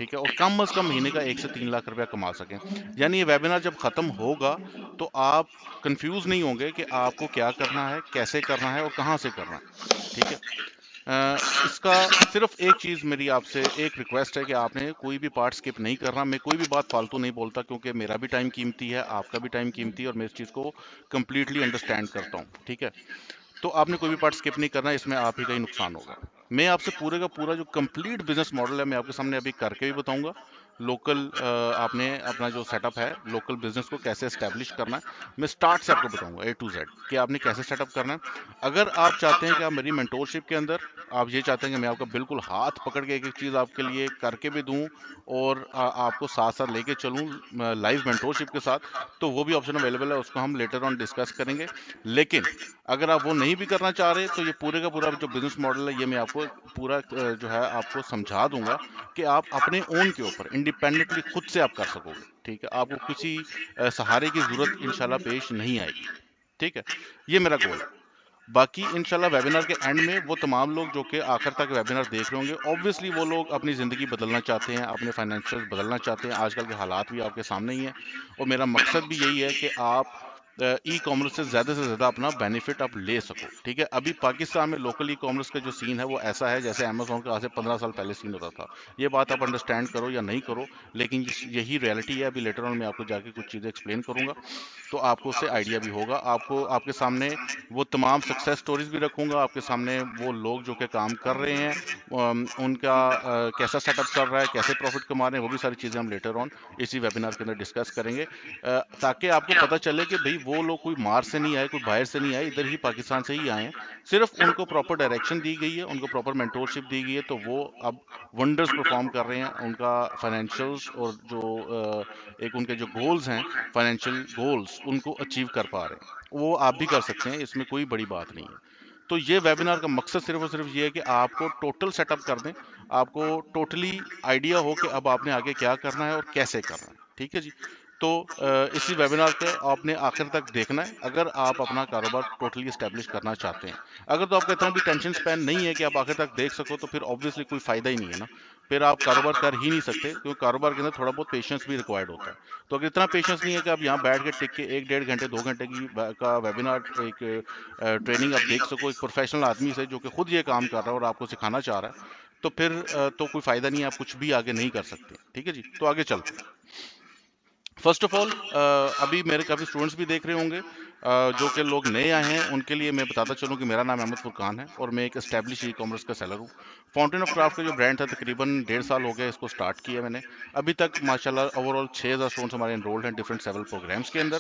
ٹھیک ہے, اور کم از کم مہینے کا 1 سے 3 لاکھ روپیہ کما سکیں. یعنی یہ ویبینار جب ختم ہوگا تو آپ کنفیوز نہیں ہوں گے کہ آپ کو کیا کرنا ہے, کیسے کرنا ہے اور کہاں سے کرنا ہے. ٹھیک ہے, اس کا صرف ایک چیز میری آپ سے ایک ریکویسٹ ہے کہ آپ نے کوئی بھی پارٹ سکپ نہیں کرنا. میں کوئی بھی بات فالتو نہیں بولتا کیونکہ میرا بھی ٹائم قیمتی ہے, آپ کا بھی ٹائم قیمتی ہے, اور میں اس چیز کو کمپلیٹلی انڈرسٹینڈ کرتا ہوں. ٹھیک ہے, تو آپ نے کوئی بھی پارٹ سکپ نہیں کرنا, اس میں آپ ہی کا ہی نقصان ہوگا. میں آپ سے پورے کا پورا جو کمپلیٹ بزنس ماڈل ہے میں آپ کے سامنے ابھی کر کے بھی بتاؤں گا. لوکل آپ نے اپنا جو سیٹ اپ ہے لوکل بزنس کو کیسے اسٹیبلش کرنا ہے, میں اسٹارٹ سے آپ کو بتاؤں گا A to Z کہ آپ نے کیسے سیٹ اپ کرنا ہے. اگر آپ چاہتے ہیں کہ آپ میری مینٹورشپ کے اندر آپ یہ چاہتے ہیں کہ میں آپ کا بالکل ہاتھ پکڑ کے ایک ایک چیز آپ کے لیے کر کے بھی دوں اور آپ کو ساتھ ساتھ لے کے چلوں لائیو مینٹورشپ کے ساتھ, تو وہ بھی آپشن اویلیبل ہے, اس کو ہم لیٹر آن ڈسکس کریں گے. لیکن اگر آپ وہ نہیں بھی کرنا چاہ رہے تو یہ پورے کا پورا جو بزنس ماڈل ہے یہ میں آپ کو پورا جو ہے آپ کو سمجھا دوں گا کہ آپ اپنے اون کے اوپر انڈیپینڈنٹلی خود سے آپ کر سکو گے. ٹھیک ہے, آپ کو کسی سہارے کی ضرورت انشاءاللہ پیش نہیں آئے گی. ٹھیک ہے, یہ میرا گول ہے. باقی انشاءاللہ ویبینار کے اینڈ میں وہ تمام لوگ جو کہ آخر تک ویبینار دیکھ رہے ہوں گے, obviously وہ لوگ اپنی زندگی بدلنا چاہتے ہیں, اپنے فائنینشیل بدلنا چاہتے ہیں. آج کل کے حالات بھی آپ کے سامنے ہی ہیں, اور میرا مقصد بھی یہی ہے کہ آپ ای کامرس سے زیادہ اپنا بینیفٹ آپ لے سکو. ٹھیک ہے, ابھی پاکستان میں لوکل ای کامرس کا جو سین ہے وہ ایسا ہے جیسے امیزون کا آج سے 15 سال پہلے سین ہوتا تھا. یہ بات آپ انڈرسٹینڈ کرو یا نہیں کرو, لیکن یہی ریئلٹی ہے. ابھی لیٹر آن میں آپ کو جا کے کچھ چیزیں ایکسپلین کروں گا تو آپ کو اس سے آئیڈیا بھی ہوگا. آپ کو آپ کے سامنے وہ تمام سکسیس سٹوریز بھی رکھوں گا, آپ کے سامنے وہ لوگ جو کہ کام کر رہے ہیں ان کا کیسا سیٹ اپ چل رہا ہے, کیسے پروفٹ کما رہے ہیں, وہ بھی ساری چیزیں ہم لیٹر آن اسی ویبینار کے اندر ڈسکس کریں گے, تاکہ آپ کو پتہ چلے کہ بھئی وہ لوگ کوئی مار سے نہیں آئے, کوئی باہر سے نہیں آئے, ادھر ہی پاکستان سے ہی آئے ہیں. صرف ان کو پراپر ڈائریکشن دی گئی ہے, ان کو پراپر مینٹورشپ دی گئی ہے, تو وہ اب ونڈرز پرفارم کر رہے ہیں. ان کا فائنینشیلز اور جو ایک ان کے جو گولز ہیں فائنینشیل گولز ان کو اچیو کر پا رہے ہیں. وہ آپ بھی کر سکتے ہیں, اس میں کوئی بڑی بات نہیں ہے. تو یہ ویبینار کا مقصد صرف اور صرف یہ ہے کہ آپ کو ٹوٹل سیٹ اپ کر دیں, آپ کو ٹوٹلی آئیڈیا ہو کہ اب آپ نے آگے کیا کرنا ہے اور کیسے کرنا ہے. ٹھیک ہے جی, تو اسی ویبینار کے آپ نے آخر تک دیکھنا ہے اگر آپ اپنا کاروبار ٹوٹلی اسٹیبلش کرنا چاہتے ہیں. اگر تو آپ کا اتنا بھی ٹینشن سپین نہیں ہے کہ آپ آخر تک دیکھ سکو, تو پھر obviously کوئی فائدہ ہی نہیں ہے نا, پھر آپ کاروبار کر ہی نہیں سکتے, کیونکہ کاروبار کے اندر تھوڑا بہت پیشنس بھی ریکوائرڈ ہوتا ہے. تو اگر اتنا پیشنس نہیں ہے کہ آپ یہاں بیٹھ کے ٹک کے 1 1.5 گھنٹے 2 گھنٹے کی کا ویبینار ایک ٹریننگ آپ دیکھ سکو ایک پروفیشنل آدمی سے جو کہ خود یہ کام کر رہا ہے اور آپ کو سکھانا چاہ رہا ہے, تو پھر تو کوئی فائدہ نہیں ہے, آپ کچھ بھی آگے نہیں کر سکتے. ٹھیک ہے جی, تو آگے چلتے ہیں. فرسٹ آف آل ابھی میرے کافی اسٹوڈنٹس بھی دیکھ رہے ہوں گے جو کہ لوگ نئے آئے ہیں, ان کے لیے میں بتاتا چلوں کہ میرا نام احمد فرقان ہے اور میں ایک اسٹیبلش ای کامرس کا سیلر ہوں. فاؤنٹین آف کرافٹ کا جو برانڈ تھا تقریباً 1.5 سال ہو گیا اس کو اسٹارٹ کیا میں نے. ابھی تک ماشاءاللہ اوور آل 6,000 اسٹوڈنٹس ہمارے انرولڈ ہیں ڈفرنٹ سیول پروگرامس کے اندر.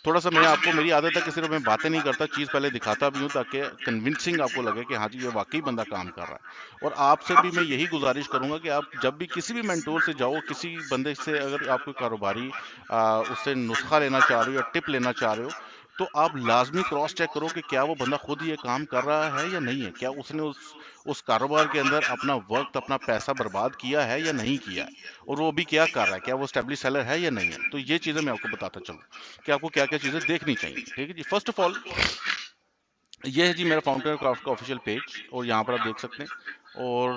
تھوڑا سا میں آپ کو, میری عادت ہے کہ صرف میں باتیں نہیں کرتا, چیز پہلے دکھاتا بھی ہوں تاکہ کنونسنگ آپ کو لگے کہ ہاں جی یہ واقعی بندہ کام کر رہا ہے. اور آپ سے بھی میں یہی گزارش کروں گا کہ آپ جب بھی کسی بھی مینٹور سے جاؤ, کسی بندے سے اگر آپ کوئی کاروباری اس سے نسخہ لینا چاہ رہے ہو یا ٹپ لینا چاہ رہے ہو, تو آپ لازمی کراس چیک کرو کہ کیا وہ بندہ خود یہ کام کر رہا ہے یا نہیں ہے, کیا اس نے اس کاروبار کے اندر اپنا وقت اپنا پیسہ برباد کیا ہے یا نہیں کیا ہے, اور وہ بھی کیا کر رہا ہے, کیا وہ اسٹیبلش سیلر ہے یا نہیں ہے. تو یہ چیزیں میں آپ کو بتاتا چلوں کہ آپ کو کیا کیا چیزیں دیکھنی چاہیے. ٹھیک ہے جی, فرسٹ آف آل یہ ہے جی میرا فاؤنٹین کرافٹ کا آفیشیل پیج, اور یہاں پر آپ دیکھ سکتے ہیں, اور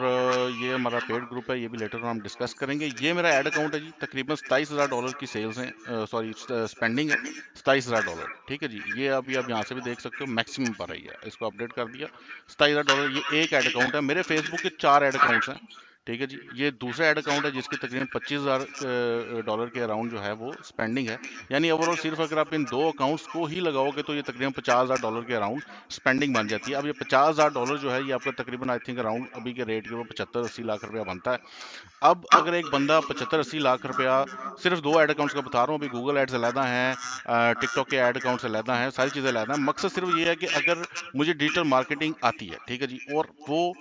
یہ ہمارا پیڈ گروپ ہے, یہ بھی لیٹر ہم ڈسکس کریں گے. یہ میرا ایڈ اکاؤنٹ ہے جی, تقریباً $27,000 کی سیلز ہیں, سوری اسپینڈنگ ہے $27,000. ٹھیک ہے جی, یہ ابھی آپ یہاں سے بھی دیکھ سکتے ہو میکسیمم پر رہی ہے, اس کو اپڈیٹ کر دیا. $27,000 یہ ایک ایڈ اکاؤنٹ ہے. میرے فیس بک کے 4 ایڈ اکاؤنٹس ہیں. ٹھیک ہے جی, یہ دوسرا ایڈ اکاؤنٹ ہے جس کی تقریباً $25,000 کے اراؤنڈ جو ہے وہ اسپینڈنگ ہے. یعنی اوور آل صرف اگر آپ ان 2 اکاؤنٹس کو ہی لگاؤ گے تو یہ تقریباً $50,000 کے اراؤنڈ اسپینڈنگ بن جاتی ہے. اب یہ $50,000 جو ہے یہ آپ کا تقریباً آئی تھنک اراؤنڈ ابھی کے ریٹ کے اوپر 75-80 لاکھ روپیہ بنتا ہے. اب اگر ایک بندہ 75-80 لاکھ روپیہ صرف 2 ایڈ اکاؤنٹس کا بتا رہا ہوں, ابھی گوگل ایڈز علیحدہ ہیں, ٹک ٹاک کے ایڈ اکاؤنٹس علیحدہ ہیں, ساری چیزیں علیحدہ ہیں. مقصد صرف یہ ہے کہ اگر مجھے ڈیجیٹل مارکیٹنگ آتی ہے, ٹھیک ہے جی, اور وہ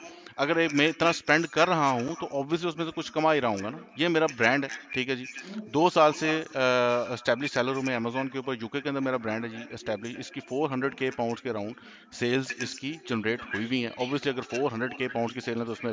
اگر میں اتنا اسپینڈ کر رہا ہوں تو obviously اس میں سے کچھ کما ہی رہا ہوں گا نا. یہ میرا برانڈ ہے. ٹھیک ہے جی, 2 سال سے اسٹیبلش سیلر ہوں میں امیزون کے اوپر. UK کے اندر میرا برانڈ ہے جی اسٹیبلش. اس کی 400K پاؤنڈس کے اراؤنڈ سیلز اس کی جنریٹ ہوئی ہوئی ہیں. obviously اگر 400K پاؤنڈ کی سیل ہے تو اس میں